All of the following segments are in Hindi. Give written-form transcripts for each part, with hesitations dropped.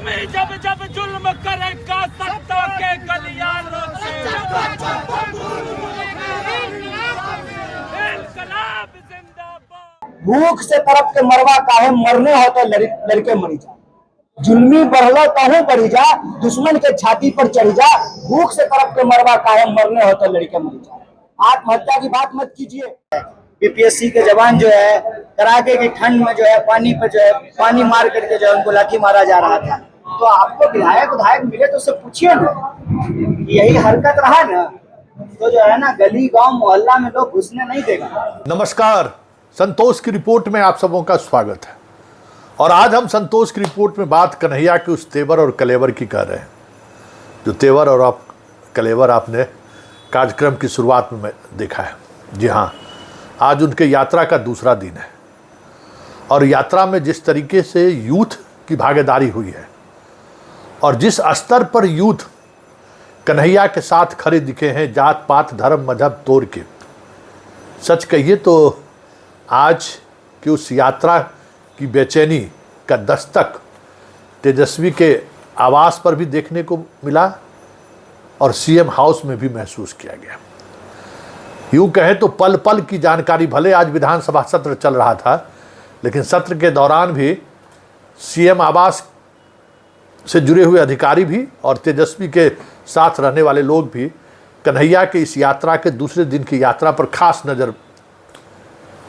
आदमी जब जब जुल्म करेगा सत्ता के गलियारों से इनकलाब जिंदाबाद। भूख से तरफ के मरवा काहे मरने हो तो लड़के मरी जा, जुल्मी बढ़लो कहूं बढ़ी जा, दुश्मन के छाती पर चढ़ी जा। भूख से तरफ के मरवा काहे मरने हो तो लड़के मरी जा। आत्महत्या की बात मत कीजिए। बीपीएससी के जवान जो है कड़ाके की ठंड में जो है पानी पर जो है पानी मार करके जो है उनको लाठी मारा जा रहा था। तो आपको विधायक मिले तो उससे पूछिए ना, यही हरकत रहा ना तो जो है ना गली गांव मोहल्ला में लोग घुसने नहीं देगा। नमस्कार, संतोष की रिपोर्ट में आप सबों का स्वागत है। और आज हम संतोष की रिपोर्ट में बात कन्हैया के उस तेवर और कलेवर की कर रहे हैं, जो तेवर और कलेवर आपने कार्यक्रम की शुरुआत में देखा है। जी हाँ, आज उनके यात्रा का दूसरा दिन है और यात्रा में जिस तरीके से यूथ की भागीदारी हुई है और जिस स्तर पर यूथ कन्हैया के साथ खड़े दिखे हैं, जात पात धर्म मजहब तोड़ के, सच कहिए तो आज की उस यात्रा की बेचैनी का दस्तक तेजस्वी के आवास पर भी देखने को मिला और सीएम हाउस में भी महसूस किया गया। यूं कहें तो पल पल की जानकारी, भले आज विधानसभा सत्र चल रहा था लेकिन सत्र के दौरान भी सीएम आवास से जुड़े हुए अधिकारी भी और तेजस्वी के साथ रहने वाले लोग भी कन्हैया के इस यात्रा के दूसरे दिन की यात्रा पर खास नज़र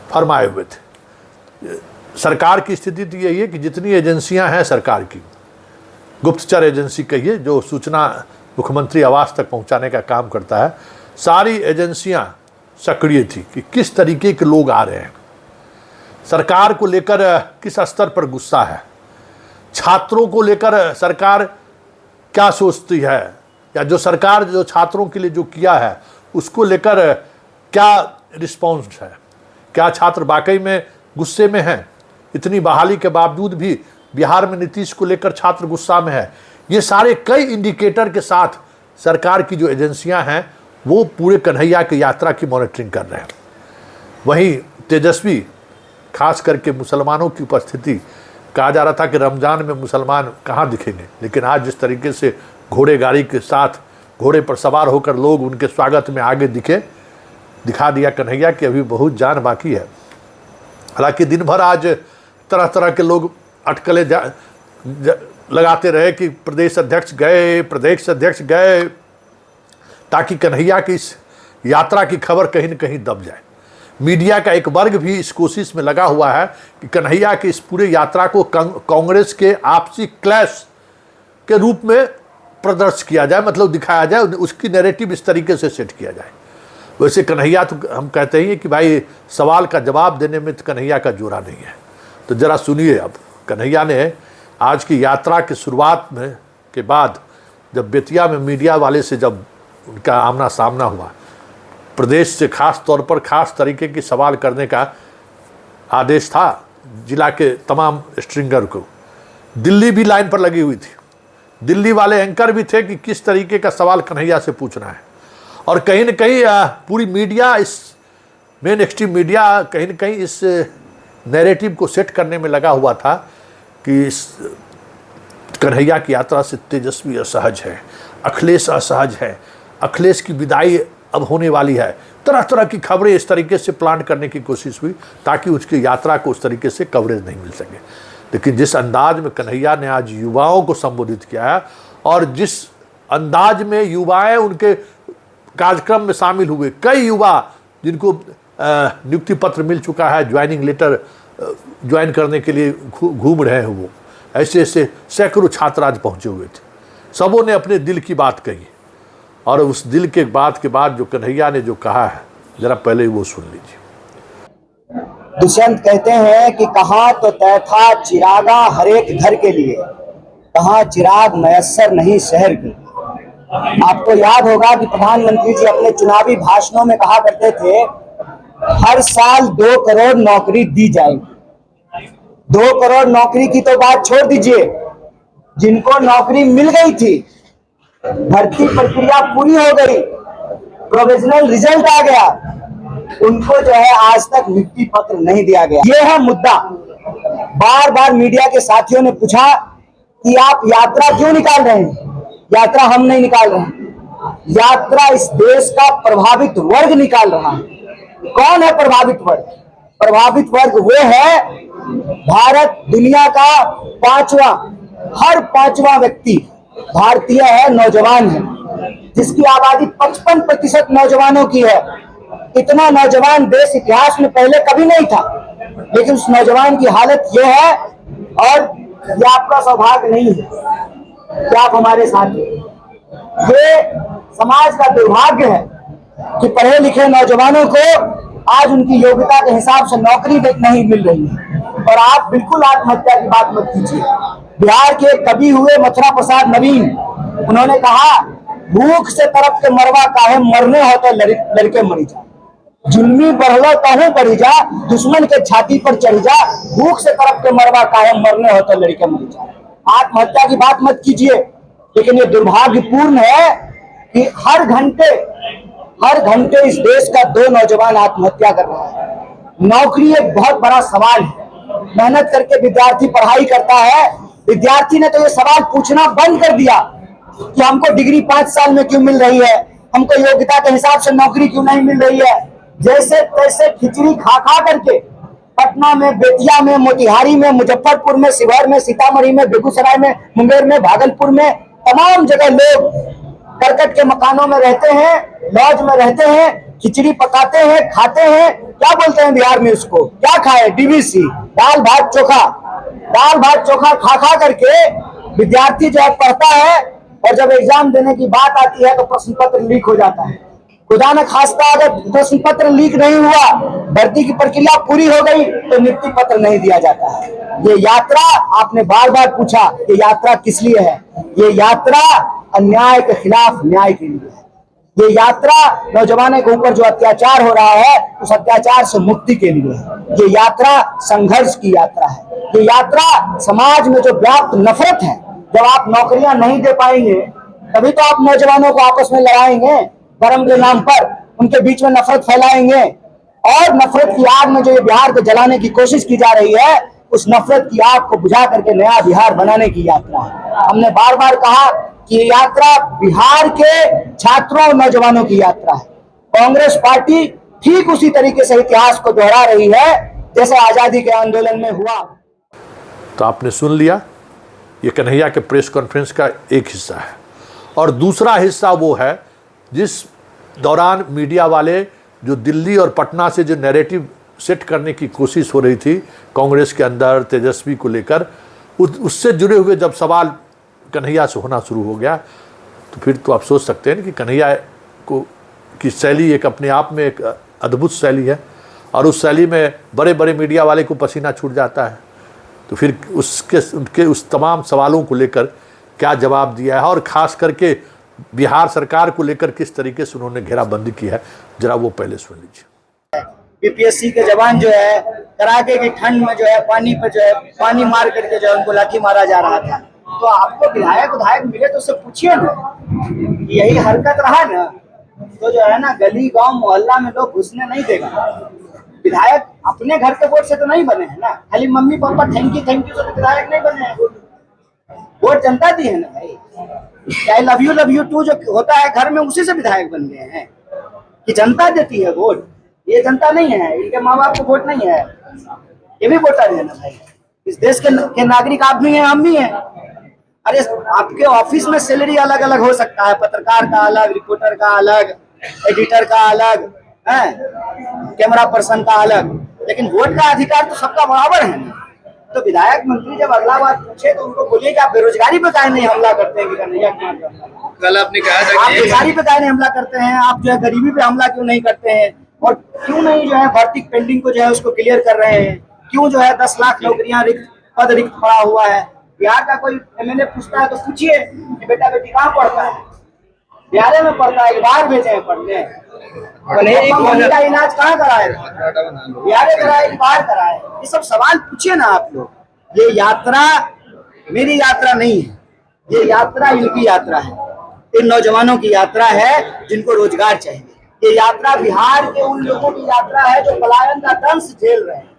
फरमाए हुए थे। सरकार की स्थिति तो यही है कि जितनी एजेंसियां हैं सरकार की, गुप्तचर एजेंसी कहिए, जो सूचना मुख्यमंत्री आवास तक पहुंचाने का काम करता है, सारी एजेंसियां सक्रिय थी कि किस तरीके के लोग आ रहे हैं, सरकार को लेकर किस स्तर पर गुस्सा है, छात्रों को लेकर सरकार क्या सोचती है, या जो सरकार जो छात्रों के लिए जो किया है उसको लेकर क्या रिस्पॉन्स है, क्या छात्र वाकई में गुस्से में हैं। इतनी बहाली के बावजूद भी बिहार में नीतीश को लेकर छात्र गुस्सा में है। ये सारे कई इंडिकेटर के साथ सरकार की जो एजेंसियां हैं वो पूरे कन्हैया की यात्रा की मॉनिटरिंग कर रहे हैं। वहीं तेजस्वी खास करके मुसलमानों की उपस्थिति, कहा जा रहा था कि रमज़ान में मुसलमान कहाँ दिखेंगे, लेकिन आज जिस तरीके से घोड़े गाड़ी के साथ घोड़े पर सवार होकर लोग उनके स्वागत में आगे दिखा दिया कन्हैया कि अभी बहुत जान बाकी है। हालांकि दिन भर आज तरह तरह के लोग अटकलें लगाते रहे कि प्रदेश अध्यक्ष गए, ताकि कन्हैया की इस यात्रा की खबर कहीं न कहीं दब जाए। मीडिया का एक वर्ग भी इस कोशिश में लगा हुआ है कि कन्हैया की इस पूरे यात्रा को कांग्रेस के आपसी क्लैश के रूप में प्रदर्शित किया जाए, मतलब दिखाया जाए, उसकी नैरेटिव इस तरीके से सेट किया जाए। वैसे कन्हैया तो हम कहते ही कि भाई सवाल का जवाब देने में तो कन्हैया का जोरा नहीं है। तो ज़रा सुनिए, अब कन्हैया ने आज की यात्रा की शुरुआत में के बाद जब बेतिया में मीडिया वाले से जब उनका आमना सामना हुआ, प्रदेश से खास तौर पर खास तरीके की सवाल करने का आदेश था जिला के तमाम स्ट्रिंगर को। दिल्ली भी लाइन पर लगी हुई थी, दिल्ली वाले एंकर भी थे कि किस तरीके का सवाल कन्हैया से पूछना है। और कहीं न कहीं पूरी मीडिया, इस मेन एक्सट्रीम मीडिया कहीं न कहीं इस नैरेटिव को सेट करने में लगा हुआ था कि इस कन्हैया की यात्रा से तेजस्वी असहज है, अखिलेश असहज है, अखिलेश की विदाई अब होने वाली है। तरह तरह की खबरें इस तरीके से प्लान करने की कोशिश हुई ताकि उसकी यात्रा को उस तरीके से कवरेज नहीं मिल सके। लेकिन जिस अंदाज में कन्हैया ने आज युवाओं को संबोधित किया है और जिस अंदाज में युवाएं उनके कार्यक्रम में शामिल हुए, कई युवा जिनको नियुक्ति पत्र मिल चुका है, ज्वाइनिंग लेटर ज्वाइन करने के लिए घूम रहे हैं, वो ऐसे सैकड़ों छात्र आज पहुंचे हुए थे। सबों ने अपने दिल की बात कही और उस दिल के बात के बाद जो कन्हैया ने जो कहा है, जरा पहले वो सुन लीजिए। दुष्यंत कहते हैं कि कहाँ तो तय था चिरागा हर एक घर के लिए, कहाँ चिराग मयस्सर नहीं शहर के। आपको याद होगा कि प्रधानमंत्री जी अपने चुनावी भाषणों में कहा करते थे हर साल 2 करोड़ नौकरी दी जाएगी। 2 करोड़ नौकरी की तो बात छोड़ दीजिए, जिनको नौकरी मिल गई थी, भर्ती प्रक्रिया पूरी हो गई, प्रोविजनल रिजल्ट आ गया, उनको जो है आज तक नियुक्ति पत्र नहीं दिया गया। ये है मुद्दा। बार बार मीडिया के साथियों ने पूछा कि आप यात्रा क्यों निकाल रहे हैं। यात्रा हम नहीं निकाल रहे हैं, यात्रा इस देश का प्रभावित वर्ग निकाल रहा है। कौन है प्रभावित वर्ग? प्रभावित वर्ग वो है भारत दुनिया का हर पांचवा व्यक्ति भारतीय है, नौजवान है, जिसकी आबादी 55% नौजवानों की है। इतना नौजवान देश इतिहास में पहले कभी नहीं था, लेकिन उस नौजवान की हालत यह है, और ये आपका सौभाग्य नहीं है कि आप हमारे साथ हैं। ये समाज का दुर्भाग्य है कि पढ़े लिखे नौजवानों को आज उनकी योग्यता के हिसाब से नौकरी नहीं मिल रही है। और आप बिल्कुल आत्महत्या की बात मत कीजिए। बिहार के कवि हुए मथुरा प्रसाद नवीन, उन्होंने कहा, भूख से तरफ के मरवा काहे, मरने हो तो लड़के मरी जा, जुल्मी बढ़लो तहु बढ़ी जा, दुश्मन के छाती पर चढ़ी जा, भूख से तरफ के मरवा काहे, मरने हो तो लड़के मरी जा। आत्महत्या की बात मत कीजिए। लेकिन ये दुर्भाग्यपूर्ण है कि हर घंटे इस देश का 2 नौजवान आत्महत्या कर रहा है। नौकरी एक बहुत बड़ा सवाल है। मेहनत करके विद्यार्थी पढ़ाई करता है। विद्यार्थी ने तो ये सवाल पूछना बंद कर दिया कि हमको डिग्री 5 साल में क्यों मिल रही है, हमको योग्यता के हिसाब से नौकरी क्यों नहीं मिल रही है। जैसे तैसे खिचड़ी खा करके पटना में, बेतिया में, मोतिहारी में, मुजफ्फरपुर में, शिवहर में, सीतामढ़ी में, बेगूसराय में, मुंगेर में, भागलपुर में, तमाम जगह लोग करकट के मकानों में रहते हैं, लॉज में रहते हैं, खिचड़ी पकाते हैं, खाते हैं। क्या बोलते हैं बिहार में उसको, क्या खाए, डीवीसी, दाल भात चोखा खा करके विद्यार्थी जो है पढ़ता है, और जब एग्जाम देने की बात आती है तो प्रश्न पत्र लीक हो जाता है। खुदा न खास्ता अगर प्रश्न पत्र लीक नहीं हुआ, भर्ती की प्रक्रिया पूरी हो गई, तो नियुक्ति पत्र नहीं दिया जाता है। ये यात्रा, आपने बार बार पूछा, ये यात्रा किस लिए है? ये यात्रा अन्याय के खिलाफ न्याय के लिए है। ये यात्रा नौजवानों के ऊपर जो अत्याचार हो रहा है, उस अत्याचार से मुक्ति के लिए है। ये यात्रा संघर्ष की यात्रा है। ये यात्रा समाज में जो व्याप्त नफरत है, जब आप नौकरियां नहीं दे पाएंगे, तभी तो आप नौजवानों को आपस में लड़ाएंगे, धर्म के नाम पर उनके बीच में नफरत फैलाएंगे। और नफरत की आग में जो ये बिहार को जलाने की कोशिश की जा रही है, उस नफरत की आग को बुझा करके नया बिहार बनाने की यात्रा है। हमने बार बार कहा कि ये यात्रा बिहार के छात्रों और नौजवानों की यात्रा है। कांग्रेस पार्टी ठीक उसी तरीके से इतिहास को दोहरा रही है जैसे आजादी के आंदोलन में हुआ। तो आपने सुन लिया, ये कन्हैया के प्रेस कॉन्फ्रेंस का एक हिस्सा है। और दूसरा हिस्सा वो है जिस दौरान मीडिया वाले जो दिल्ली और पटना से जो नैरेटिव सेट करने की कोशिश हो रही थी कांग्रेस के अंदर तेजस्वी को लेकर, उससे जुड़े हुए जब सवाल कन्हैया से होना शुरू हो गया, तो फिर तो आप सोच सकते हैं कि कन्हैया को की शैली एक अपने आप में एक अद्भुत शैली है, और उस शैली में बड़े बड़े मीडिया वाले को पसीना छूट जाता है। तो फिर उनके उस तमाम सवालों को लेकर क्या जवाब दिया है, और ख़ास करके बिहार सरकार को लेकर किस तरीके से उन्होंने घेराबंदी की है, जरा वो पहले सुन लीजिए। बीपीएससी के जवान जो है कड़ाके की ठंड में जो है पानी पर जो है पानी मार करके जो है उनको लाठी मारा जा रहा था। तो आपको विधायक मिले तो उससे पूछिए ना, यही हरकत रहा ना तो जो है ना गली गांव मोहल्ला में लोग घुसने नहीं देगा। विधायक अपने घर के वोट से तो नहीं बने हैं ना, खाली मम्मी पापा थैंक यू से तो विधायक नहीं बने हैं। वोट जनता दी है ना भाई। चाहे लव यू टू जो होता है घर में, उसी से विधायक बन गए हैं कि जनता देती है वोट। ये जनता नहीं है, इनके माँ बाप को वोट नहीं है, ये भी वोटर है ना भाई। इस देश के नागरिक आप भी हैं, हम भी हैं। अरे आपके ऑफिस में सैलरी अलग अलग हो सकता है, पत्रकार का अलग, रिपोर्टर का अलग, एडिटर का अलग, कैमरा पर्सन का अलग, लेकिन वोट का अधिकार तो सबका बराबर है ना। तो विधायक मंत्री जब अगला बार पूछे तो उनको बोलिए कि आप बेरोजगारी पे काहे नहीं हमला करते हैं। कल आपने कहा था आप बेरोजगारी पे काहे नहीं हमला करते हैं, आप जो है गरीबी पे हमला क्यों नहीं करते हैं, और क्यों नहीं जो है भर्ती पेंडिंग को जो है उसको क्लियर कर रहे हैं, क्यों जो है 10 लाख नौकरियां पद रिक्त पड़ा हुआ है। बिहार का कोई एमएलए पूछता है तो पूछिए कि बेटा बेटी कहाँ पढ़ता है, बिहार में पढ़ता है, बाहर भेजे हैं पढ़ने, का इलाज कहाँ कराए, बिहार कराए बाहर कराए, ये सब सवाल पूछिए ना आप लोग। ये यात्रा मेरी यात्रा नहीं है, ये यात्रा इनकी यात्रा है, इन नौजवानों की यात्रा है जिनको रोजगार चाहिए। ये यात्रा बिहार के उन लोगों की यात्रा है जो पलायन का दंश झेल रहे हैं।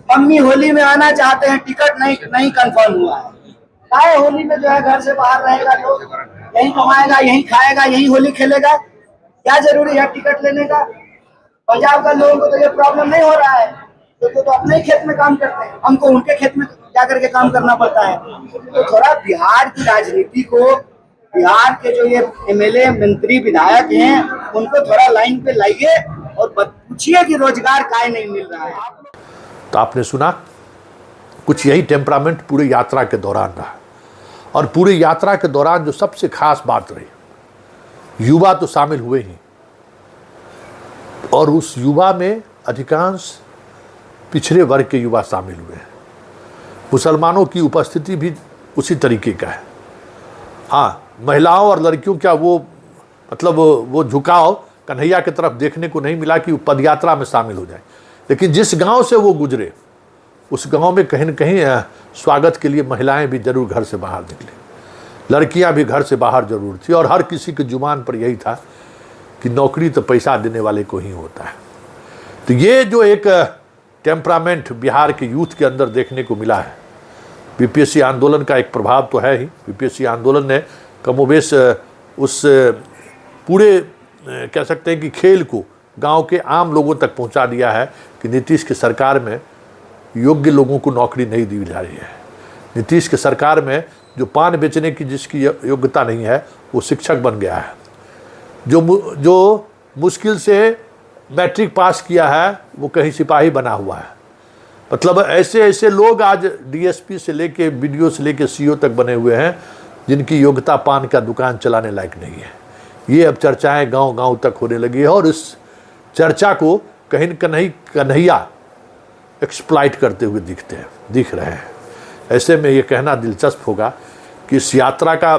मम्मी होली में आना चाहते हैं, टिकट नहीं कंफर्म हुआ है, काहे होली में जो है घर से बाहर रहेगा, लोग यहीं कमाएगा, यहीं खाएगा, यहीं होली खेलेगा, क्या जरूरी है टिकट लेने का। पंजाब का लोगों को तो ये प्रॉब्लम नहीं हो रहा है, तो अपने ही खेत में काम करते हैं, हमको उनके खेत में जाकर के काम करना पड़ता है। तो थोड़ा बिहार की राजनीति को, बिहार के जो ये एमएलए मंत्री विधायक हैं, उनको थोड़ा लाइन पे लाइए और पूछिए कि रोजगार काहे नहीं मिल रहा है। तो आपने सुना, कुछ यही टेम्परामेंट पूरी यात्रा के दौरान रहा। और पूरी यात्रा के दौरान जो सबसे खास बात रही, युवा तो शामिल हुए ही, और उस युवा में अधिकांश पिछड़े वर्ग के युवा शामिल हुए हैं। मुसलमानों की उपस्थिति भी उसी तरीके का है। हाँ, महिलाओं और लड़कियों का वो झुकाव कन्हैया की तरफ देखने को नहीं मिला कि वो पदयात्रा में शामिल हो जाए। लेकिन जिस गांव से वो गुजरे, उस गांव में कहीं न कहीं स्वागत के लिए महिलाएं भी जरूर घर से बाहर निकली, लड़कियां भी घर से बाहर जरूर थी, और हर किसी की जुबान पर यही था कि नौकरी तो पैसा देने वाले को ही होता है। तो ये जो एक टेम्परामेंट बिहार के यूथ के अंदर देखने को मिला है, बीपीएससी आंदोलन का एक प्रभाव तो है ही। बीपीएससी आंदोलन ने कमोबेश उस पूरे कह सकते हैं कि खेल को गांव के आम लोगों तक पहुंचा दिया है कि नीतीश की सरकार में योग्य लोगों को नौकरी नहीं दी जा रही है। नीतीश की सरकार में जो पान बेचने की जिसकी योग्यता नहीं है, वो शिक्षक बन गया है। जो मुश्किल से मैट्रिक पास किया है, वो कहीं सिपाही बना हुआ है। मतलब ऐसे ऐसे लोग आज डीएसपी से लेके बीडीओ से लेके सीईओ तक बने हुए हैं, जिनकी योग्यता पान का दुकान चलाने लायक नहीं है। ये अब चर्चाएं गांव-गांव तक होने लगी है, और इस चर्चा को कहीं न कन्हैया एक्सप्लॉइट करते हुए दिख रहे हैं। ऐसे में ये कहना दिलचस्प होगा कि इस यात्रा का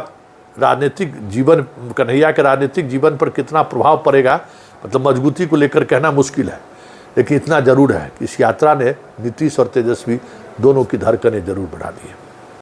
राजनीतिक जीवन, कन्हैया के राजनीतिक जीवन पर कितना प्रभाव पड़ेगा, मतलब मजबूती को लेकर कहना मुश्किल है। लेकिन इतना जरूर है कि इस यात्रा ने नीतीश और तेजस्वी दोनों की धड़कनें जरूर बढ़ा दी है।